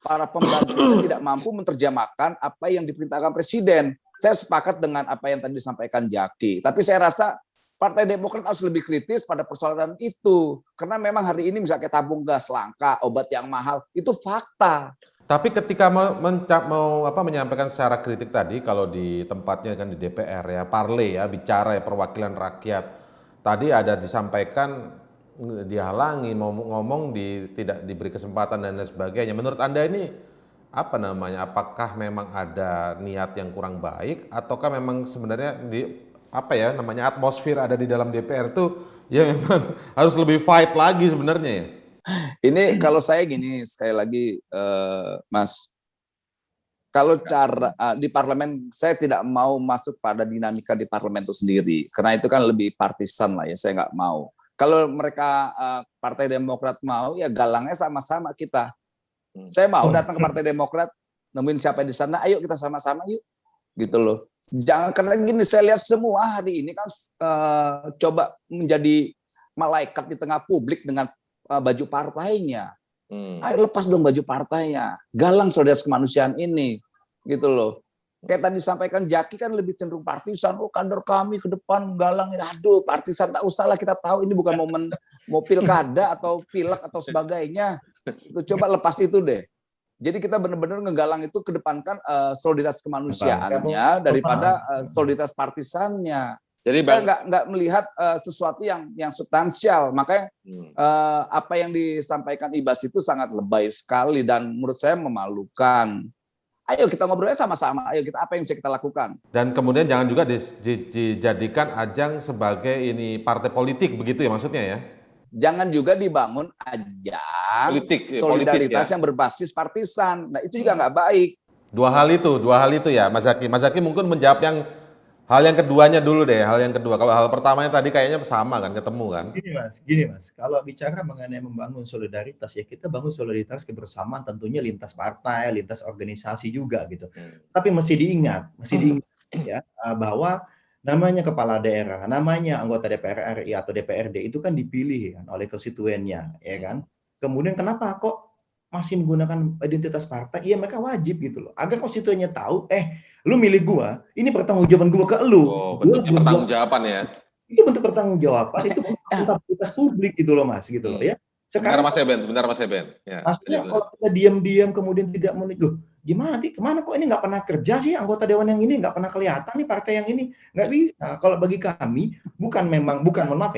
para pembantu itu tidak mampu menerjemahkan apa yang diperintahkan presiden. Saya sepakat dengan apa yang tadi disampaikan Jaki, tapi saya rasa Partai Demokrat harus lebih kritis pada persoalan itu, karena memang hari ini misalnya tabung gas langka, obat yang mahal, itu fakta. Tapi ketika menyampaikan secara kritik tadi, kalau di tempatnya kan di DPR ya, parle ya, bicara ya, perwakilan rakyat, tadi ada disampaikan dihalangi, ngomong tidak diberi kesempatan dan lain sebagainya. Menurut Anda ini apakah memang ada niat yang kurang baik, ataukah memang sebenarnya atmosfer ada di dalam DPR itu ya memang harus lebih fight lagi sebenarnya ya? Ini kalau saya gini, sekali lagi Mas, kalau cara di parlemen, saya tidak mau masuk pada dinamika di parlemen itu sendiri, karena itu kan lebih partisan lah ya, saya nggak mau. Kalau mereka Partai Demokrat mau, ya galangnya sama-sama kita. Saya mau datang ke Partai Demokrat, nemuin siapa di sana, ayo kita sama-sama yuk, gitu loh. Jangan, karena gini, saya lihat semua hari ini kan coba menjadi malaikat di tengah publik dengan baju partainya. Ayo lepas dong baju partainya, galang solidaritas kemanusiaan ini, gitu loh. Kayak tadi disampaikan Jaki kan lebih cenderung partisan, kader kami ke depan galang, aduh partisan tak usah lah, kita tahu ini bukan momen mau pilkada atau pilek atau sebagainya. Itu coba lepas itu deh. Jadi kita benar-benar ngegalang itu kedepankan solidaritas kemanusiaannya daripada solidaritas partisannya. Jadi saya nggak melihat sesuatu yang substansial. Makanya apa yang disampaikan Ibas itu sangat lebay sekali dan menurut saya memalukan. Ayo kita ngobrolnya sama-sama. Ayo kita apa yang bisa kita lakukan. Dan kemudian jangan juga dijadikan ajang sebagai ini partai politik begitu ya maksudnya ya? Jangan juga dibangun ajang solidaritas yang berbasis partisan. Nah itu juga nggak baik. Dua hal itu ya Mas Zaki. Mas Zaki mungkin menjawab hal yang keduanya dulu deh. Hal yang kedua. Kalau hal pertamanya tadi kayaknya sama kan, ketemu kan? Gini mas. Kalau bicara mengenai membangun solidaritas ya kita bangun solidaritas kebersamaan tentunya lintas partai, lintas organisasi juga gitu. Tapi mesti diingat ya bahwa namanya kepala daerah, namanya anggota DPR RI atau DPRD itu kan dipilih kan oleh konstituennya, ya kan. Kemudian kenapa kok masih menggunakan identitas partai? Iya mereka wajib gitu loh. Agar konstituennya tahu, lu milih gua, ini pertanggungjawaban gua ke lu. Bentuknya pertanggungjawaban ya. Itu bentuk pertanggungjawaban, itu akuntabilitas publik gitu loh mas, gitu loh ya. Sebentar Mas Eben. Ya, maksudnya kalau kita diam-diam kemudian tidak menunjuk, gimana sih? Kemana kok ini nggak pernah kerja sih anggota dewan yang ini, nggak pernah kelihatan nih partai yang ini, nggak bisa. Kalau bagi kami bukan malah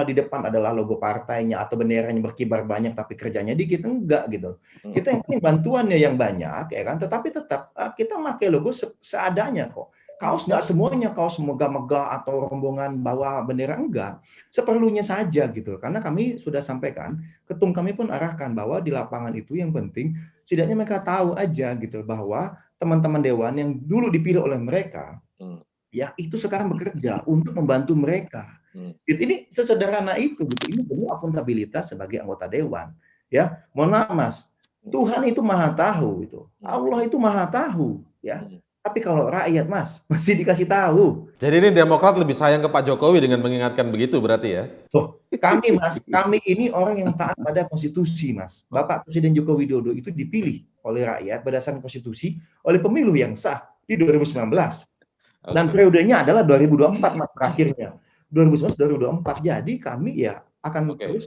di depan adalah logo partainya atau benderanya berkibar banyak tapi kerjanya dikit, enggak gitu. Kita yang penting bantuannya yang banyak ya kan, tetapi tetap kita pakai logo seadanya kok. Kaos nggak semuanya kaos megah-megah atau rombongan bawa bendera, enggak. Seperlunya saja gitu. Karena kami sudah sampaikan, ketum kami pun arahkan bahwa di lapangan itu yang penting setidaknya mereka tahu aja gitu bahwa teman-teman dewan yang dulu dipilih oleh mereka ya itu sekarang bekerja untuk membantu mereka. Gitu. Ini sesederhana itu gitu. Ini bentuk akuntabilitas sebagai anggota dewan. Ya, mohon maaf Mas. Tuhan itu Maha tahu itu. Allah itu Maha tahu, ya. Tapi kalau rakyat Mas masih dikasih tahu. Jadi ini Demokrat lebih sayang ke Pak Jokowi dengan mengingatkan begitu berarti ya? Kami ini orang yang taat pada konstitusi Mas. Bapak Presiden Joko Widodo itu dipilih oleh rakyat berdasarkan konstitusi oleh pemilu yang sah di 2019. Dan periodenya adalah 2024 Mas terakhirnya. 2019-2024. Jadi kami ya akan terus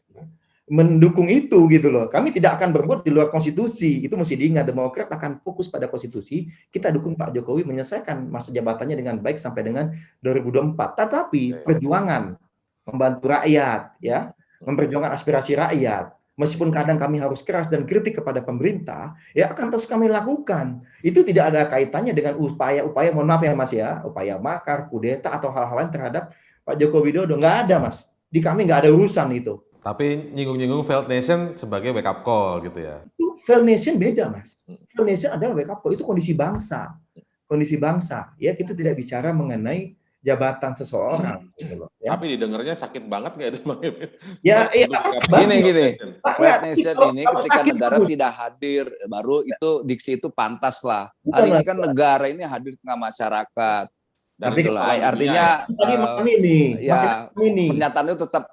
mendukung itu gitu loh. Kami tidak akan berbuat di luar konstitusi. Itu mesti diingat, Demokrat akan fokus pada konstitusi. Kita dukung Pak Jokowi menyelesaikan masa jabatannya dengan baik sampai dengan 2024. Tetapi perjuangan membantu rakyat ya, memperjuangkan aspirasi rakyat. Meskipun kadang kami harus keras dan kritik kepada pemerintah, ya akan terus kami lakukan. Itu tidak ada kaitannya dengan upaya-upaya, mohon maaf ya Mas ya, upaya makar, kudeta atau hal-hal lain terhadap Pak Joko Widodo. Nggak ada Mas. Di kami nggak ada urusan itu. Tapi nyinggung-nyinggung Failed Nation sebagai wake up call gitu ya. Itu Failed Nation beda Mas. Failed Nation adalah wake up call, itu kondisi bangsa. Kondisi bangsa. Ya kita tidak bicara mengenai jabatan seseorang. Gitu loh, ya. Tapi didengarnya sakit banget nggak itu Bang? Ya, gini. Failed Nation ini ketika negara tidak hadir, baru itu diksi itu pantas lah. Hari ini kan negara ini hadir di tengah masyarakat. Tapi artinya pernyataan itu tetap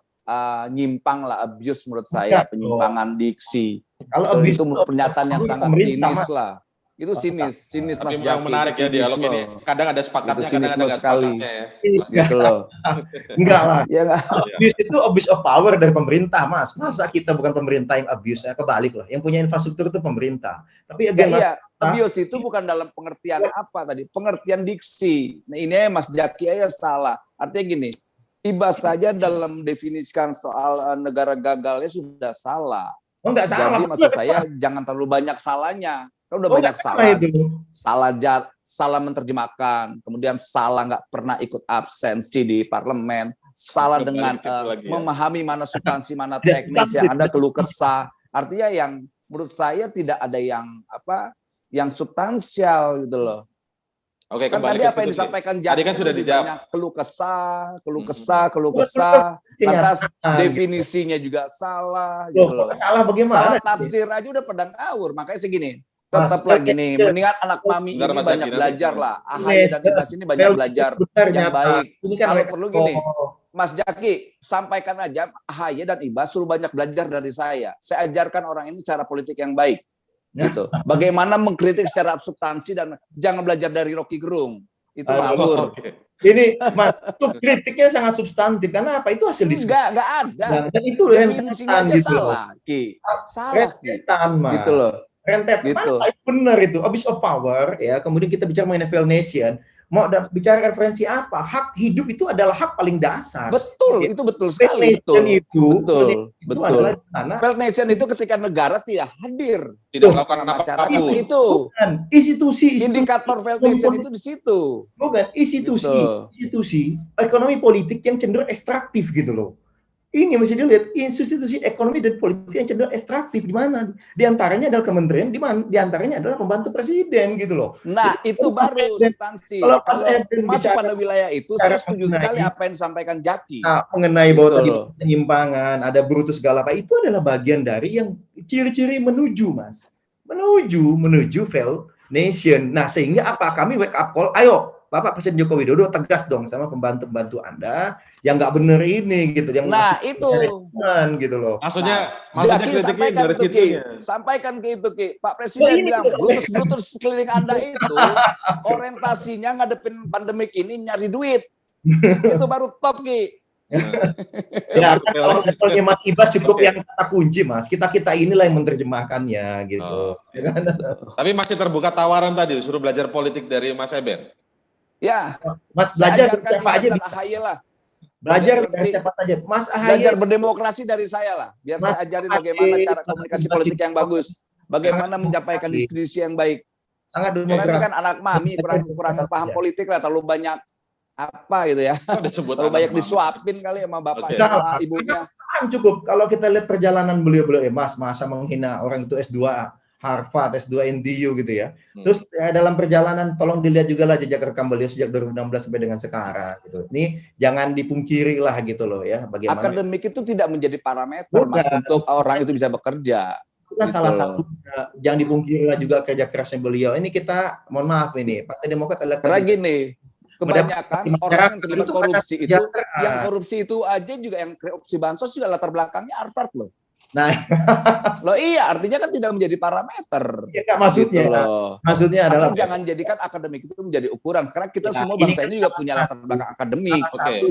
nyimpang lah, abuse menurut saya, penyimpangan diksi. Kalau itu pernyataan yang sangat sinis lah. Itu sinis Tapi Mas yang Jaki. menarik ya dialog ini. Kadang ada sepakatnya, kadang ada nggak sepakatnya ya. Gitu loh. Enggak lah. Ya enggak. Abuse itu abuse of power dari pemerintah, Mas. Masa kita bukan pemerintah yang abuse? Ya, kebalik lah. Yang punya infrastruktur itu pemerintah. Tapi iya, abuse itu bukan dalam pengertian apa tadi? Pengertian diksi. Nah, ini Mas Jaki aja salah. Artinya gini, Ibas saja dalam definisikan soal negara gagalnya sudah salah. Oh, enggak salah. Jadi maksud saya jangan terlalu banyak salahnya. Kan udah banyak salah menerjemahkan, kemudian salah nggak pernah ikut absensi di parlemen, salah dengan memahami mana substansi mana teknis, yang ada keluh kesah. Artinya yang menurut saya tidak ada yang substansial gitu loh. Oke, kan tadi apa yang disampaikan Jaki kan sudah dijawab. Banyak keluh kesah, lantas definisinya juga salah gitu loh. Salah bagaimana? Salah tafsir aja udah pada ngawur, makanya segini. Tetap lagi nih, mendingan anak mami ini banyak belajar lah. AHY dan Ibas ini banyak belajar yang baik. Kalau perlu gini, Mas Jaki, sampaikan aja AHY dan Ibas suruh banyak belajar dari saya. Saya ajarkan orang ini cara politik yang baik. Gitu. Bagaimana mengkritik secara substansi dan jangan belajar dari Rocky Gerung. Itu ngawur. Ini Mas, itu kritiknya sangat substantif karena apa? Itu hasil diskusi. Enggak ada. Dan itu definisinya aja gitu salah, Ki. Salah, Ki. Gitu loh. Rentet, gitu. Benar itu, abuse of power ya. Kemudian kita bicara mengenai failed nation, mau bicara referensi apa? Hak hidup itu adalah hak paling dasar. Betul, itu betul sekali. Betul. Failed nation itu ketika negara tidak hadir, tidak melakukan apa-apa. Itu institusi. Indikator failed nation itu di situ. Bukan institusi ekonomi politik yang cenderung ekstraktif gitu loh. Ini mesti dilihat institusi ekonomi dan politik yang cenderung ekstraktif di mana? Di antaranya adalah kementerian, di antaranya adalah pembantu presiden gitu loh. Nah, itu baru substansi. Kalau masuk pada wilayah itu, saya setuju sekali apa yang disampaikan Jaki. Nah, mengenai bahwa tadi penyimpangan, ada brutu segala apa, itu adalah bagian dari yang ciri-ciri menuju, Mas. Menuju failed nation. Nah, sehingga apa? Kami wake up call, ayo Bapak Presiden Joko Widodo tegas dong sama pembantu-pembantu Anda yang nggak bener ini gitu, yang itu gitu loh. Maksudnya Jaki sampaikan ke itu Ki. Pak Presiden bilang brutus sekeliling Anda itu orientasinya ngadepin pandemik ini nyari duit. Itu baru top Ki. Ya kan kalau levelnya Mas Ibas cukup yang kata kunci Mas, kita inilah yang menerjemahkannya gitu. Tapi masih terbuka tawaran tadi suruh belajar politik dari Mas Eben. Ya, Mas belajar siapa aja AHY lah. Belajar dari siapa saja. Mas AHY belajar berdemokrasi dari saya lah. Biar saya ajarin bagaimana cara komunikasi politik yang bagus, bagaimana menyampaikan diskusi yang baik. Sangat demokratis. Kan anak mami kurang paham politik lah, terlalu banyak apa gitu ya. Terlalu banyak disuapin kali sama bapaknya, sama ibunya. Cukup kalau kita lihat perjalanan beliau-beliau Mas, masa menghina orang itu S2 Harvard, S2 NTU gitu ya. Terus dalam perjalanan tolong dilihat juga lah jejak rekam beliau sejak 2016 sampai dengan sekarang gitu. Ini jangan dipungkiri lah gitu loh ya. Bagaimana akademik itu tidak menjadi parameter Mas untuk orang itu bisa bekerja. Itu kan salah satu. Jangan dipungkiri lah juga kerja kerasnya beliau. Ini kita mohon maaf ini Partai Demokrat adalah karena gini, kebanyakan orang yang terlibat korupsi itu, yang korupsi itu aja juga yang korupsi bansos juga latar belakangnya Harvard loh. Nah, loh iya, artinya kan tidak menjadi parameter. Ya, maksudnya, gitu maksudnya adalah jangan jadikan akademik itu menjadi ukuran. Karena kita semua bangsa ini juga punya latar belakang akademik.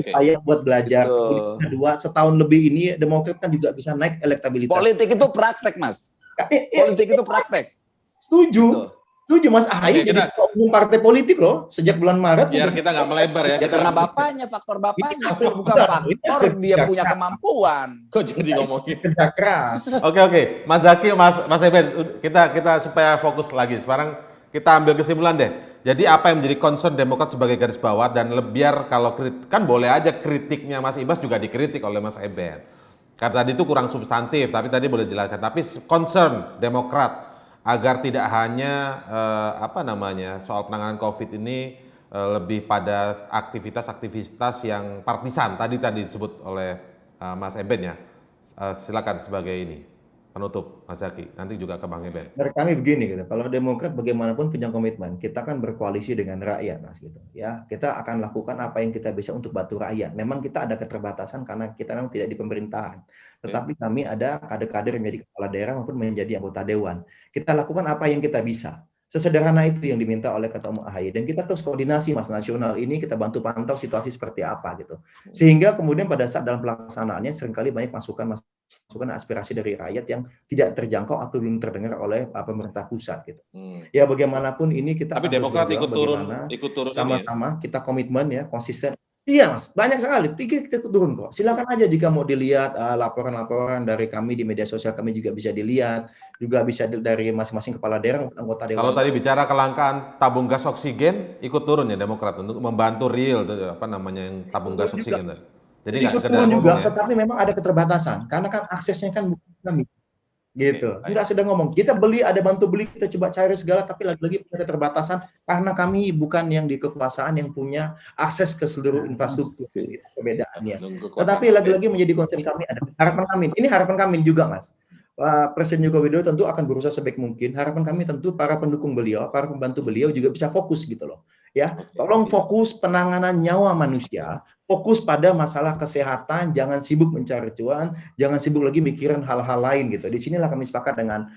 Saya buat belajar. Kedua, setahun lebih ini Demokrat kan juga bisa naik elektabilitas. Politik itu praktek, Mas. Politik itu praktek. Setuju. Setuju Mas AHY jadi umum partai politik loh sejak bulan Maret. Biar kita nggak melebar ya. Ya karena bapaknya, faktor bapaknya. Bukan faktor dia punya kemampuan. Kok jadi ngomongin kerja keras. Oke. Mas Zaki, Mas Eben, kita supaya fokus lagi. Sekarang kita ambil kesimpulan deh. Jadi apa yang menjadi concern Demokrat sebagai garis bawah dan biar kalau kan boleh aja kritiknya Mas Ibas juga dikritik oleh Mas Eben. Karena tadi itu kurang substantif, tapi tadi boleh jelaskan. Tapi concern Demokrat agar tidak hanya soal penanganan COVID ini lebih pada aktivitas yang partisan tadi disebut oleh Mas Eben ya. Silakan sebagai ini. penutup Mas Zaky, nanti juga ke Bang Eben. Dari kami begini gitu, kalau Demokrat bagaimanapun punya komitmen, kita kan berkoalisi dengan rakyat, Mas gitu. Ya, kita akan lakukan apa yang kita bisa untuk bantu rakyat. Memang kita ada keterbatasan karena kita memang tidak di pemerintahan. Tetapi kami ada kader-kader yang menjadi kepala daerah maupun menjadi anggota dewan. Kita lakukan apa yang kita bisa. Sesederhana itu yang diminta oleh Ketua Umum AHY, dan kita terus koordinasi Mas nasional ini, kita bantu pantau situasi seperti apa gitu. Sehingga kemudian pada saat dalam pelaksanaannya seringkali banyak masukan aspirasi dari rakyat yang tidak terjangkau atau belum terdengar oleh pemerintah pusat gitu. Ya bagaimanapun ini kita Tapi Demokrat ikut turun sama-sama kita komitmen ya, konsisten. Iya Mas, banyak sekali. Kita turun kok. Silakan aja jika mau dilihat laporan-laporan dari kami di media sosial, kami juga bisa dilihat, juga bisa dari masing-masing kepala daerah, anggota dewan. Kalau tadi bicara kelangkaan tabung gas oksigen, ikut turun ya Demokrat untuk membantu real yang tabung gas oksigen. Jadi nggak sekedar ngomong juga, ya. Tetapi memang ada keterbatasan karena kan aksesnya kan bukan kami. Gitu. Enggak sedang ngomong. Kita beli, ada bantu beli, kita coba cari segala, tapi lagi-lagi punya keterbatasan karena kami bukan yang di kekuasaan yang punya akses ke seluruh infrastruktur. Perbedaannya. Tetapi lagi-lagi menjadi concern kami, ada harapan kami. Ini harapan kami juga, Mas. Presiden Joko Widodo tentu akan berusaha sebaik mungkin. Harapan kami tentu para pendukung beliau, para pembantu beliau juga bisa fokus gitu loh. Ya, tolong fokus penanganan nyawa manusia, fokus pada masalah kesehatan, jangan sibuk mencari cuan, jangan sibuk lagi mikirin hal-hal lain gitu. Di sinilah kami sepakat dengan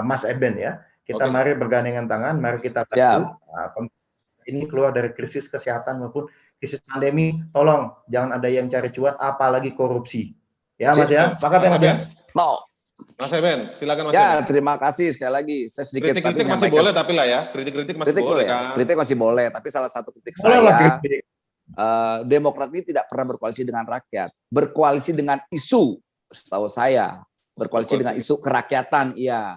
Mas Eben ya. Kita mari bergandengan tangan, mari kita bantu ini keluar dari krisis kesehatan maupun krisis pandemi. Tolong jangan ada yang cari cuan, apalagi korupsi. Ya Mas ya, sepakat ya Mas ya. Mas Eben, silakan Mas. Ya, terima kasih sekali lagi. Saya sedikit kritik masih boleh tapi lah ya, kritik masih boleh kan. Kritik masih boleh, tapi salah satu kritik Demokrat ini tidak pernah berkoalisi dengan rakyat, berkoalisi dengan isu. Setahu saya, berkoalisi dengan isu kerakyatan, iya.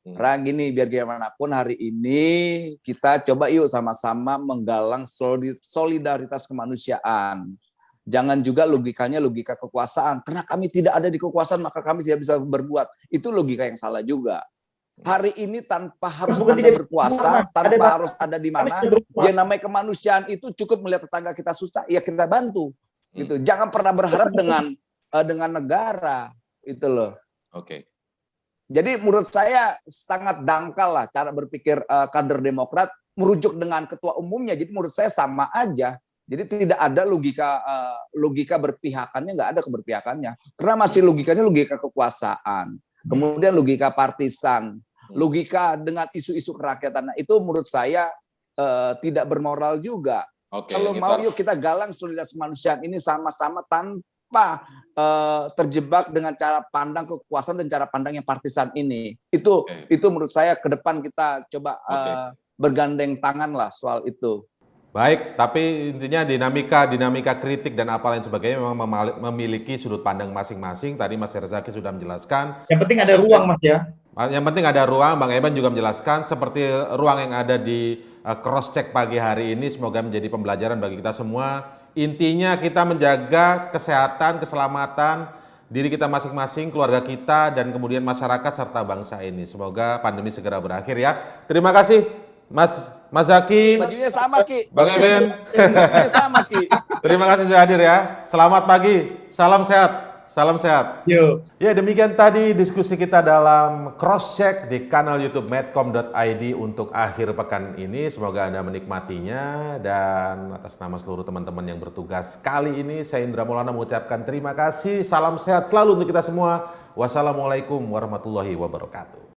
Karena gini, biar gimana pun hari ini kita coba yuk sama-sama menggalang solidaritas kemanusiaan. Jangan juga logikanya logika kekuasaan. Karena kami tidak ada di kekuasaan, maka kami tidak bisa berbuat. Itu logika yang salah juga. Hari ini tanpa harus Anda berkuasa, tanpa harus ada di mana, yang namanya kemanusiaan itu cukup melihat tetangga kita susah, ya kita bantu. Gitu. Jangan pernah berharap dengan negara. Itu loh. Oke. Jadi menurut saya sangat dangkal lah cara berpikir kader Demokrat merujuk dengan ketua umumnya. Jadi menurut saya sama aja. Jadi tidak ada logika berpihakannya, nggak ada keberpihakannya. Karena masih logikanya logika kekuasaan, kemudian logika partisan, logika dengan isu-isu kerakyatan. Nah, itu menurut saya tidak bermoral juga. Kalau mau yuk kita galang solidaritas kemanusiaan ini sama-sama tanpa terjebak dengan cara pandang kekuasaan dan cara pandang yang partisan ini. Itu menurut saya ke depan kita coba bergandeng tangan lah soal itu. Baik, tapi intinya dinamika kritik dan apa lain sebagainya memang memiliki sudut pandang masing-masing. Tadi Mas Herzaki sudah menjelaskan. Yang penting ada ruang, Mas ya. Yang penting ada ruang. Bang Eben juga menjelaskan seperti ruang yang ada di cross check pagi hari ini. Semoga menjadi pembelajaran bagi kita semua. Intinya kita menjaga kesehatan, keselamatan diri kita masing-masing, keluarga kita, dan kemudian masyarakat serta bangsa ini. Semoga pandemi segera berakhir ya. Terima kasih. Mas Zaky, bajunya sama Ki. Bang Eben, bajunya sama Ki. Terima kasih sudah hadir ya. Selamat pagi, salam sehat, salam sehat. Yo. Ya demikian tadi diskusi kita dalam cross check di kanal YouTube medcom.id untuk akhir pekan ini. Semoga Anda menikmatinya dan atas nama seluruh teman-teman yang bertugas kali ini, saya Indra Maulana mengucapkan terima kasih. Salam sehat selalu untuk kita semua. Wassalamualaikum warahmatullahi wabarakatuh.